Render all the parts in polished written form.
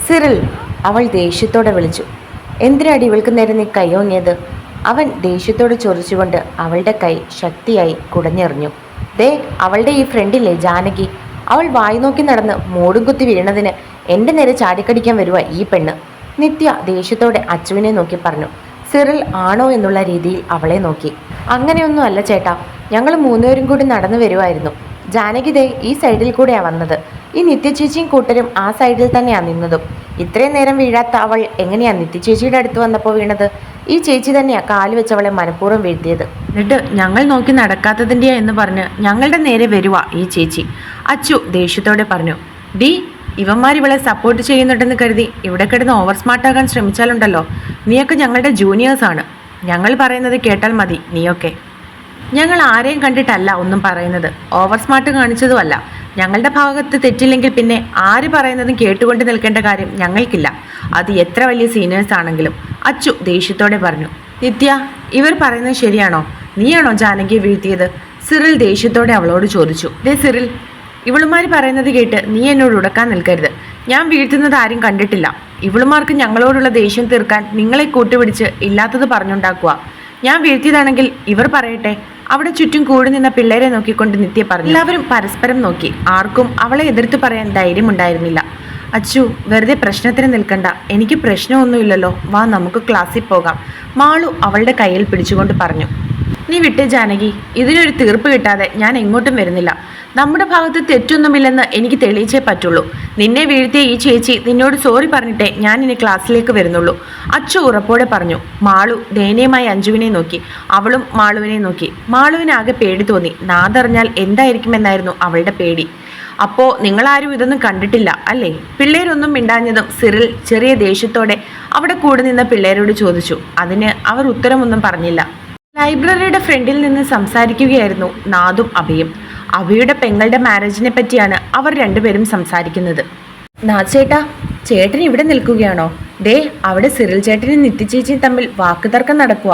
Cyril, അവൾ ദേഷ്യത്തോടെ വിളിച്ചു. എന്തിനാടി ഇവൾക്ക് നേരെ നീ കൈയോങ്ങിയത്? അവൻ ദേഷ്യത്തോട് ചൊറിച്ചുകൊണ്ട് അവളുടെ കൈ ശക്തിയായി കുടഞ്ഞെറിഞ്ഞു. ദേ, അവളുടെ ഈ ഫ്രണ്ടില്ലേ ജാനകി, അവൾ വായി നോക്കി നടന്ന് മൂടും കുത്തി വീണതിന് എൻ്റെ നേരെ ചാടിക്കടിക്കാൻ വരുക ഈ പെണ്ണ്. നിത്യ ദേഷ്യത്തോടെ അച്ചുവിനെ നോക്കി പറഞ്ഞു. സിറിൽ ആണോ എന്നുള്ള രീതിയിൽ അവളെ നോക്കി. അങ്ങനെയൊന്നും അല്ല ചേട്ടാ, ഞങ്ങൾ മൂന്നുപേരും കൂടി നടന്നു വരുമായിരുന്നു. ജാനകി ദേ ഈ സൈഡിൽ കൂടെയാണ് വന്നത്. ഈ നിത്യചേച്ചിയും കൂട്ടരും ആ സൈഡിൽ തന്നെയാണ് നിന്നതും. ഇത്രയും നേരം വീഴാത്ത അവൾ എങ്ങനെയാ നിത്യചേച്ചിയുടെ അടുത്ത് വന്നപ്പോൾ വീണത്? ഈ ചേച്ചി തന്നെയാ കാല് വെച്ച് അവളെ മനഃപൂർവ്വം വീഴ്ത്തിയത്. എന്നിട്ട് ഞങ്ങൾ നോക്കി നടക്കാത്തതിൻ്റെയാ എന്ന് പറഞ്ഞ് ഞങ്ങളുടെ നേരെ വരുവാ ഈ ചേച്ചി. അച്ചു ദേഷ്യത്തോടെ പറഞ്ഞു. ഡി, ഇവന്മാർ ഇവളെ സപ്പോർട്ട് ചെയ്യുന്നുണ്ടെന്ന് കരുതി ഇവിടെ കിടന്ന് ഓവർ സ്മാർട്ടാകാൻ ശ്രമിച്ചാലുണ്ടല്ലോ. നീയൊക്കെ ഞങ്ങളുടെ ജൂനിയേഴ്സാണ്. ഞങ്ങൾ പറയുന്നത് കേട്ടാൽ മതി നീയൊക്കെ. ഞങ്ങൾ ആരെയും കണ്ടിട്ടല്ല ഒന്നും പറയുന്നത്. ഓവർ സ്മാർട്ട് കാണിച്ചതുമല്ല. ഞങ്ങളുടെ ഭാഗത്ത് തെറ്റില്ലെങ്കിൽ പിന്നെ ആര് പറയുന്നതും കേട്ടുകൊണ്ട് നിൽക്കേണ്ട കാര്യം ഞങ്ങൾക്കില്ല, അത് എത്ര വലിയ സീനിയേഴ്സ് ആണെങ്കിലും. അച്ചു ദേഷ്യത്തോടെ പറഞ്ഞു. നിത്യ, ഇവർ പറയുന്നത് ശരിയാണോ? നീയാണോ ജാനകിയെ വീഴ്ത്തിയത്? സിറിൽ ദേഷ്യത്തോടെ അവളോട് ചോദിച്ചു. ദേ സിറിൽ, ഇവളുമാർ പറയുന്നത് കേട്ട് നീ എന്നോട് ഉടക്കാൻ നിൽക്കരുത്. ഞാൻ വീഴ്ത്തുന്നത് ആരും കണ്ടിട്ടില്ല. ഇവളുമാർക്ക് ഞങ്ങളോടുള്ള ദേഷ്യം തീർക്കാൻ നിങ്ങളെ കൂട്ടുപിടിച്ച് ഇല്ലാത്തത് പറഞ്ഞുണ്ടാക്കുക. ഞാൻ വീഴ്ത്തിയതാണെങ്കിൽ ഇവർ പറയട്ടെ. അവിടെ ചുറ്റും കൂടി നിന്ന പിള്ളേരെ നോക്കിക്കൊണ്ട് നിത്യ പറഞ്ഞു. എല്ലാവരും പരസ്പരം നോക്കി. ആർക്കും അവളെ എതിർത്ത് പറയാൻ ധൈര്യമുണ്ടായിരുന്നില്ല. അച്ചു, വെറുതെ പ്രശ്നത്തിന് നിൽക്കണ്ട. എനിക്ക് പ്രശ്നമൊന്നുമില്ലല്ലോ, വാ നമുക്ക് ക്ലാസ്സിൽ പോകാം. മാളു അവളുടെ കയ്യിൽ പിടിച്ചുകൊണ്ട് പറഞ്ഞു. നീ വിട്ടേ ജാനകി, ഇതിനൊരു തീർപ്പ് കിട്ടാതെ ഞാൻ എങ്ങോട്ടും വരുന്നില്ല. നമ്മുടെ ഭാഗത്ത് തെറ്റൊന്നുമില്ലെന്ന് എനിക്ക് തെളിയിച്ചേ പറ്റുള്ളൂ. നിന്നെ വീഴ്ത്തിയ ഈ ചേച്ചി നിന്നോട് സോറി പറഞ്ഞിട്ടേ ഞാൻ ഇനി ക്ലാസ്സിലേക്ക് വരുന്നുള്ളൂ, അച്ചു ഉറപ്പോടെ പറഞ്ഞു. മാളു ദയനീയമായി അഞ്ജുവിനെ നോക്കി. അവളും മാളുവിനെ നോക്കി. മാളുവിനാകെ പേടി തോന്നി. നാദറിഞ്ഞാൽ എന്തായിരിക്കുമെന്നായിരുന്നു അവളുടെ പേടി. അപ്പോൾ നിങ്ങളാരും ഇതൊന്നും കണ്ടിട്ടില്ല അല്ലേ? പിള്ളേരൊന്നും മിണ്ടാഞ്ഞതും സിറിൽ ചെറിയ ദേഷ്യത്തോടെ അവിടെ കൂടെ നിന്ന പിള്ളേരോട് ചോദിച്ചു. അതിന് അവർ ഉത്തരമൊന്നും പറഞ്ഞില്ല. ലൈബ്രറിയുടെ ഫ്രണ്ടിൽ നിന്ന് സംസാരിക്കുകയായിരുന്നു നാദും അഭയും. അഭയുടെ പെങ്ങളുടെ മാരേജിനെ പറ്റിയാണ് അവർ രണ്ടുപേരും സംസാരിക്കുന്നത്. നാദ് ചേട്ടാ, ചേട്ടൻ ഇവിടെ നിൽക്കുകയാണോ? ദേ, അവിടെ സിറിൽ ചേട്ടനും നിത്യചേച്ചിയും തമ്മിൽ വാക്കുതർക്കം നടക്കുക.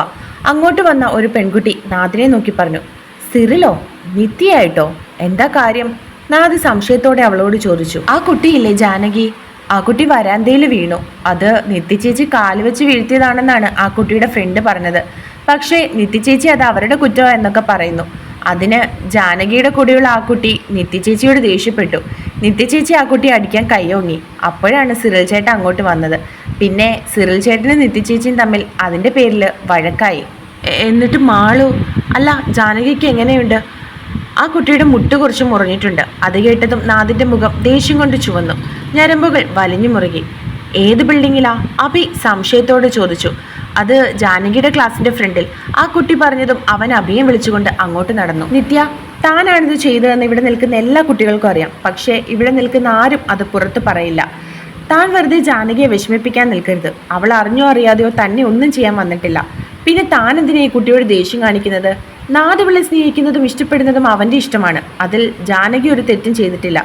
അങ്ങോട്ട് വന്ന ഒരു പെൺകുട്ടി നാദിനെ നോക്കി പറഞ്ഞു. സിറിലോ? നിത്യയായിട്ടോ? എന്താ കാര്യം? നാദ് സംശയത്തോടെ അവളോട് ചോദിച്ചു. ആ കുട്ടിയില്ലേ ജാനകി, ആ കുട്ടി വരാന്തയിൽ വീണു. അത് നിത്യചേച്ചി കാല് വെച്ച് വീഴ്ത്തിയതാണെന്നാണ് ആ കുട്ടിയുടെ ഫ്രണ്ട് പറഞ്ഞത്. പക്ഷേ നിത്യചേച്ചി അത് അവരുടെ കുറ്റം എന്നൊക്കെ പറയുന്നു. അതിന് ജാനകിയുടെ കൂടെയുള്ള ആ കുട്ടി നിത്യചേച്ചിയോട് ദേഷ്യപ്പെട്ടു. നിത്യചേച്ചി ആ കുട്ടി അടിക്കാൻ കൈയോങ്ങി. അപ്പോഴാണ് സിറിൽ ചേട്ടൻ അങ്ങോട്ട് വന്നത്. പിന്നെ സിറിൽ ചേട്ടനും നിത്യചേച്ചിയും തമ്മിൽ അതിൻ്റെ പേരിൽ വഴക്കായി. എന്നിട്ട് മാളു, അല്ല ജാനകിക്ക് എങ്ങനെയുണ്ട്? ആ കുട്ടിയുടെ മുട്ട് കുറച്ച് മുറിഞ്ഞിട്ടുണ്ട്. അത് കേട്ടതും നാദിൻ്റെ മുഖം ദേഷ്യം കൊണ്ട് ചുവന്നു. ഞരമ്പുകൾ വലിഞ്ഞു മുറുകി. ഏത് ബിൽഡിങ്ങിലാ? അഭി സംശയത്തോടെ ചോദിച്ചു. അത് ജാനകിയുടെ ക്ലാസിന്റെ ഫ്രണ്ടിൽ. ആ കുട്ടി പറഞ്ഞതും അവൻ അഭിയെ വിളിച്ചുകൊണ്ട് അങ്ങോട്ട് നടന്നു. നിത്യ, താനാണിത് ചെയ്തതെന്ന് ഇവിടെ നിൽക്കുന്ന എല്ലാ കുട്ടികൾക്കും അറിയാം. പക്ഷേ ഇവിടെ നിൽക്കുന്ന ആരും അത് പുറത്ത് പറയില്ല. താൻ വെറുതെ ജാനകിയെ വിഷമിപ്പിക്കാൻ നിൽക്കരുത്. അവൾ അറിഞ്ഞോ അറിയാതെയോ തന്നെ ഒന്നും ചെയ്യാൻ വന്നിട്ടില്ല. പിന്നെ താൻ എന്തിനാ ഈ കുട്ടിയോട് ദേഷ്യം കാണിക്കുന്നത്? നാദ് ഇവളെ സ്നേഹിക്കുന്നതും ഇഷ്ടപ്പെടുന്നതും അവൻ്റെ ഇഷ്ടമാണ്. അതിൽ ജാനകി ഒരു തെറ്റും ചെയ്തിട്ടില്ല.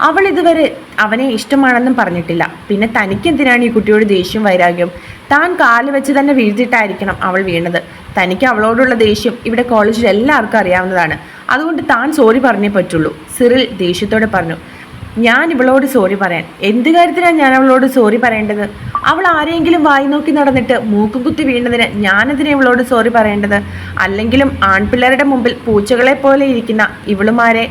അവൾ ഇതുവരെ അവനെ ഇഷ്ടമാണെന്നും പറഞ്ഞിട്ടില്ല. പിന്നെ തനിക്കെന്തിനാണ് ഈ കുട്ടിയോട് ദേഷ്യം വൈരാഗ്യം? താൻ കാല് വെച്ച് തന്നെ വീഴ്ത്തിയിട്ടായിരിക്കണം അവൾ വീണത്. തനിക്ക് അവളോടുള്ള ദേഷ്യം ഇവിടെ കോളേജിൽ എല്ലാവർക്കും അറിയാവുന്നതാണ്. അതുകൊണ്ട് താൻ സോറി പറഞ്ഞേ പറ്റുള്ളൂ, സിറിൽ ദേഷ്യത്തോടെ പറഞ്ഞു. ഞാൻ ഇവളോട് സോറി പറയാൻ എന്ത് കാര്യത്തിനാണ് ഞാൻ അവളോട് സോറി പറയേണ്ടത്? അവൾ ആരെങ്കിലും വായി നോക്കി നടന്നിട്ട് മൂക്കും കുത്തി വീണതിന് ഞാനെതിനെ ഇവളോട് സോറി പറയേണ്ടത്? അല്ലെങ്കിലും ആൺപിള്ളേരുടെ മുമ്പിൽ പൂച്ചകളെ പോലെ ഇരിക്കുന്ന ഇവളുമാരെ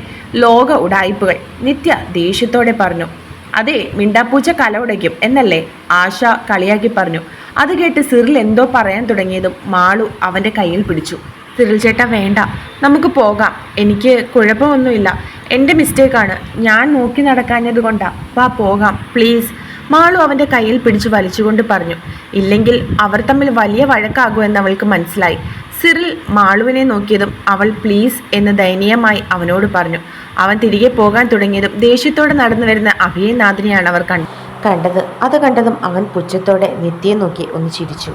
ലോക ഉടായിപ്പുകൾ, നിത്യ ദേഷ്യത്തോടെ പറഞ്ഞു. അതെ, മിണ്ടാപ്പൂച്ച കല ഉടയ്ക്കും എന്നല്ലേ ആശ കളിയാക്കി പറഞ്ഞു. അത് കേട്ട് സിറിൽ എന്തോ പറയാൻ തുടങ്ങിയതും മാളു അവൻ്റെ കയ്യിൽ പിടിച്ചു. സിറിൽ ചേട്ടാ, വേണ്ട, നമുക്ക് പോകാം. എനിക്ക് കുഴപ്പമൊന്നുമില്ല. എൻ്റെ മിസ്റ്റേക്കാണ്. ഞാൻ നോക്കി നടക്കാഞ്ഞത് കൊണ്ടാ. വാ പോകാം പ്ലീസ്. മാളു അവൻ്റെ കയ്യിൽ പിടിച്ചു വലിച്ചുകൊണ്ട് പറഞ്ഞു. ഇല്ലെങ്കിൽ അവർ തമ്മിൽ വലിയ വഴക്കാകുമെന്ന് അവൾക്ക് മനസ്സിലായി. സിറിൽ മാളുവിനെ നോക്കിയതും അവൾ പ്ലീസ് എന്ന് ദയനീയമായി അവനോട് പറഞ്ഞു. അവൻ തിരികെ പോകാൻ തുടങ്ങിയതും ദേഷ്യത്തോടെ നടന്നു വരുന്ന അഭിയെ നാദിനെയാണ് അവർ കണ്ടത്. അത് കണ്ടതും അവൻ പുച്ഛത്തോടെ നിത്യയെ നോക്കി ഒന്ന് ചിരിച്ചു.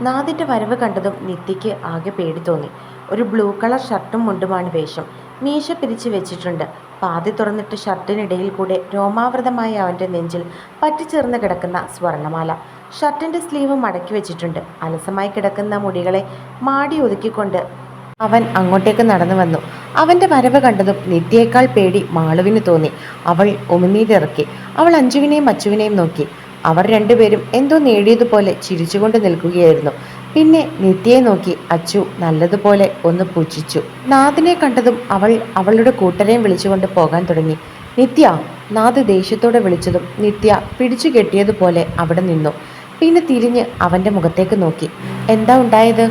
നാദിൻ്റെ വരവ് കണ്ടതും നിത്യയ്ക്ക് ആകെ പേടി തോന്നി. ഒരു ബ്ലൂ കളർ ഷർട്ടും മുണ്ടുമാണ് വേഷം. മീശ പിരിച്ചു വെച്ചിട്ടുണ്ട്. പാതി തുറന്നിട്ട് ഷർട്ടിനിടയിൽ കൂടെ രോമാവൃതമായ അവൻ്റെ നെഞ്ചിൽ പറ്റിച്ചേർന്ന് കിടക്കുന്ന സ്വർണ്ണമാല. ഷർട്ടിൻ്റെ സ്ലീവ് മടക്കി വെച്ചിട്ടുണ്ട്. അലസമായി കിടക്കുന്ന മുടികളെ മാടി ഒതുക്കിക്കൊണ്ട് അവൻ അങ്ങോട്ടേക്ക് നടന്നു വന്നു. അവൻ്റെ വരവ് കണ്ടതും നിത്യയേക്കാൾ പേടി മാളുവിന് തോന്നി. അവൾ ഉമിനീരിറക്കി. അവൾ അഞ്ജുവിനെയും അച്ചുവിനെയും നോക്കി. അവർ രണ്ടുപേരും എന്തോ നേടിയതുപോലെ ചിരിച്ചുകൊണ്ട് നിൽക്കുകയായിരുന്നു. പിന്നെ നിത്യയെ നോക്കി അച്ചു നല്ലതുപോലെ ഒന്ന് പുച്ഛിച്ചു. നാദിനെ കണ്ടതും അവൾ അവളുടെ കൂട്ടരെയും വിളിച്ചുകൊണ്ട് പോകാൻ തുടങ്ങി. നിത്യ! നാദ് ദേഷ്യത്തോടെ വിളിച്ചതും നിത്യ പിടിച്ചു കെട്ടിയതുപോലെ അവിടെ നിന്നു. പിന്നെ തിരിഞ്ഞ് അവൻ്റെ മുഖത്തേക്ക് നോക്കി. എന്താ ഉണ്ടായത്?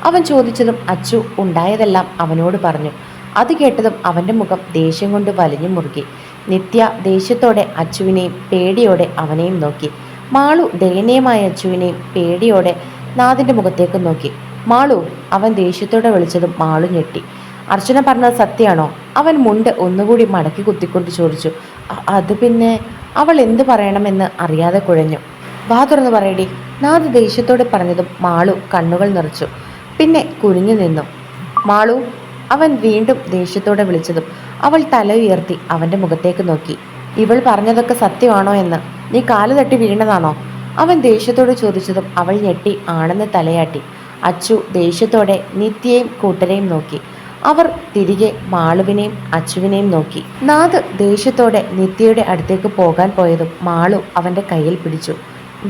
അവൻ ചോദിച്ചതും അച്ചു ഉണ്ടായതെല്ലാം അവനോട് പറഞ്ഞു. അത് കേട്ടതും അവൻ്റെ മുഖം ദേഷ്യം കൊണ്ട് വലിഞ്ഞു മുറുകി. നിത്യ ദേഷ്യത്തോടെ അച്ചുവിനെയും പേടിയോടെ അവനെയും നോക്കി. മാളു ദയനീയമായ അച്ചുവിനെയും പേടിയോടെ നാദിൻ്റെ മുഖത്തേക്ക് നോക്കി. മാളു! അവൻ ദേഷ്യത്തോടെ വിളിച്ചതും മാളു ഞെട്ടി. അർച്ചന പറഞ്ഞത് സത്യമാണോ? അവൻ മുണ്ട് ഒന്നുകൂടി മടക്കി കുത്തിക്കൊണ്ട് ചോദിച്ചു. അത് പിന്നെ അവൾ എന്തു പറയണമെന്ന് അറിയാതെ കുഴഞ്ഞു. വാ തുറന്ന് പറയടി, നാദ് ദേഷ്യത്തോടെ പറഞ്ഞതും മാളു കണ്ണുകൾ നിറച്ചു. പിന്നെ കുനിഞ്ഞു നിന്നു. മാളു! അവൻ വീണ്ടും ദേഷ്യത്തോടെ വിളിച്ചതും അവൾ തല ഉയർത്തി അവൻ്റെ മുഖത്തേക്ക് നോക്കി. ഇവൾ പറഞ്ഞതൊക്കെ സത്യമാണോ എന്ന്? നീ കാല് തട്ടി വീണതാണോ? അവൻ ദേഷ്യത്തോട് ചോദിച്ചതും അവൾ ഞെട്ടി ആണെന്ന് തലയാട്ടി. അച്ചു ദേഷ്യത്തോടെ നിത്യയെയും കൂട്ടരെയും നോക്കി. അവർ തിരികെ മാളുവിനെയും അച്ചുവിനെയും നോക്കി. നാദ് ദേഷ്യത്തോടെ നിത്യയുടെ അടുത്തേക്ക് പോകാൻ പോയതും മാളു അവൻ്റെ കയ്യിൽ പിടിച്ചു.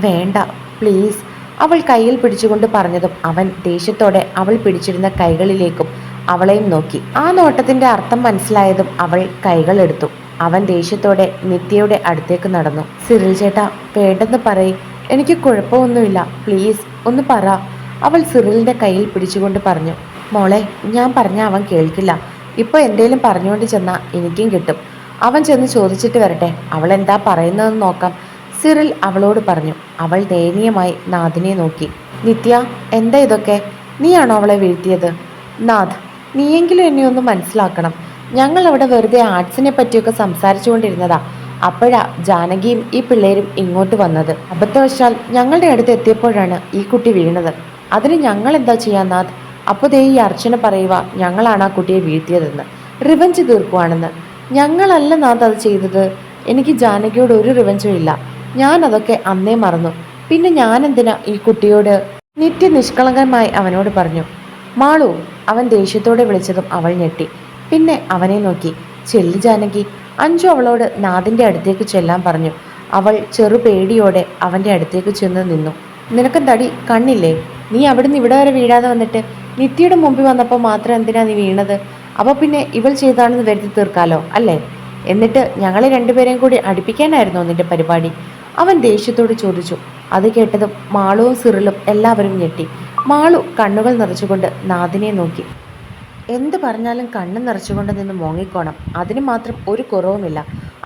വേണ്ട പ്ലീസ്, അവൾ കയ്യിൽ പിടിച്ചുകൊണ്ട് പറഞ്ഞതും അവൻ ദേഷ്യത്തോടെ അവൾ പിടിച്ചിരുന്ന കൈകളിലേക്കും അവളെയും നോക്കി. ആ നോട്ടത്തിൻ്റെ അർത്ഥം മനസ്സിലായതും അവൾ കൈകൾ എടുത്തു. അവൻ ദേഷ്യത്തോടെ നിത്യയുടെ അടുത്തേക്ക് നടന്നു. സിറിൽ ചേട്ടാ, വേണ്ടെന്ന് പറയ്, എനിക്ക് കുഴപ്പമൊന്നുമില്ല, പ്ലീസ് ഒന്ന് പറ, അവൾ സിറിലിൻ്റെ കയ്യിൽ പിടിച്ചുകൊണ്ട് പറഞ്ഞു. മോളെ, ഞാൻ പറഞ്ഞ അവൻ കേൾക്കില്ല. ഇപ്പോൾ എന്തേലും പറഞ്ഞുകൊണ്ട് ചെന്നാൽ എനിക്കും കിട്ടും. അവൻ ചെന്ന് ചോദിച്ചിട്ട് വരട്ടെ, അവൾ എന്താ പറയുന്നതെന്ന് നോക്കാം, സിറിൽ അവളോട് പറഞ്ഞു. അവൾ ദയനീയമായി നാദിനെ നോക്കി. നിത്യ, എന്താ ഇതൊക്കെ? നീയാണോ അവളെ വീഴ്ത്തിയത്? നാദ്, നീയെങ്കിലും എന്നെ ഒന്ന് മനസ്സിലാക്കണം. ഞങ്ങൾ അവിടെ വെറുതെ ആർട്സിനെ പറ്റിയൊക്കെ സംസാരിച്ചു കൊണ്ടിരുന്നതാ. അപ്പോഴാ ജാനകിയും ഈ പിള്ളേരും ഇങ്ങോട്ട് വന്നത്. അബദ്ധവശാൽ ഞങ്ങളുടെ അടുത്ത് എത്തിയപ്പോഴാണ് ഈ കുട്ടി വീണത്. അതിന് ഞങ്ങൾ എന്താ ചെയ്യാ നാഥ്? അപ്പോൾ ദേ ഈ അർച്ചന പറയുക ഞങ്ങളാണ് ആ കുട്ടിയെ വീഴ്ത്തിയതെന്ന്, റിവഞ്ച് തീർക്കുവാണെന്ന്. ഞങ്ങളല്ല നാഥ് അത് ചെയ്തത്. എനിക്ക് ജാനകിയോട് ഒരു റിവഞ്ചും ഇല്ല. ഞാൻ അതൊക്കെ അന്നേ മറന്നു. പിന്നെ ഞാനെന്തിനാ ഈ കുട്ടിയോട്? നിത്യ നിഷ്കളങ്കമായി അവനോട് പറഞ്ഞു. മാളു! അവൻ ദേഷ്യത്തോടെ വിളിച്ചതും അവൾ ഞെട്ടി. പിന്നെ അവനെ നോക്കി. ചെല്ലു ജാനകി, അഞ്ജു അവളോട് നാദിൻ്റെ അടുത്തേക്ക് ചെല്ലാൻ പറഞ്ഞു. അവൾ ചെറു പേടിയോടെ അവൻ്റെ അടുത്തേക്ക് ചെന്ന് നിന്നു. നിനക്കെന്താടി കണ്ണില്ലേ? നീ അവിടുന്ന് ഇവിടെ വരെ വീഴാതെ വന്നിട്ട് നിത്യയുടെ മുമ്പിൽ വന്നപ്പോൾ മാത്രം എന്തിനാ നീ വീണത്? അപ്പോൾ പിന്നെ ഇവൾ ചെയ്താണെന്ന് വരുത്തി തീർക്കാലോ അല്ലേ? എന്നിട്ട് ഞങ്ങളെ രണ്ടുപേരെയും കൂടി അടുപ്പിക്കാനായിരുന്നോ നിന്റെ പരിപാടി? അവൻ ദേഷ്യത്തോട് ചോദിച്ചു. അത് കേട്ടതും മാളുവും സിറിലും എല്ലാവരും ഞെട്ടി. മാളു കണ്ണുകൾ നിറച്ചുകൊണ്ട് നാദിനെ നോക്കി. എന്ത് പറഞ്ഞാലും കണ്ണ് നിറച്ചുകൊണ്ട് നിന്ന് മോങ്ങിക്കോണം, അതിന് മാത്രം ഒരു കുറവുമില്ല,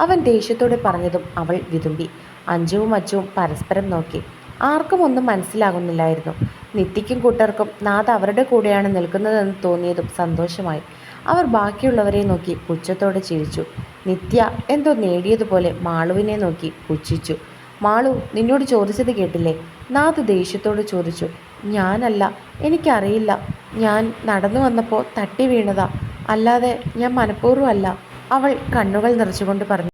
അവൻ ദേഷ്യത്തോടെ പറഞ്ഞതും അവൾ വിതുമ്പി. അഞ്ജുവും അച്ചുവും പരസ്പരം നോക്കി. ആർക്കും ഒന്നും മനസ്സിലാകുന്നില്ലായിരുന്നു. നിത്യയ്ക്കും കൂട്ടർക്കും നാദ് അവരുടെ കൂടെയാണ് നിൽക്കുന്നതെന്ന് തോന്നിയതും സന്തോഷമായി. അവർ ബാക്കിയുള്ളവരെ നോക്കി പുച്ഛത്തോടെ ചിരിച്ചു. നിത്യ എന്തോ നേടിയതുപോലെ മാളുവിനെ നോക്കി പുച്ഛിച്ചു. മാളു, നിന്നോട് ചോദിച്ചത് കേട്ടില്ലേ? നാദ് ദേഷ്യത്തോട് ചോദിച്ചു. ഞാനല്ല, എനിക്കറിയില്ല. ഞാൻ നടന്നു വന്നപ്പോൾ തട്ടി വീണതാ, അല്ലാതെ ഞാൻ മനഃപൂർവ്വമല്ല, അവൾ കണ്ണുകൾ നിറച്ചുകൊണ്ട് പറഞ്ഞു.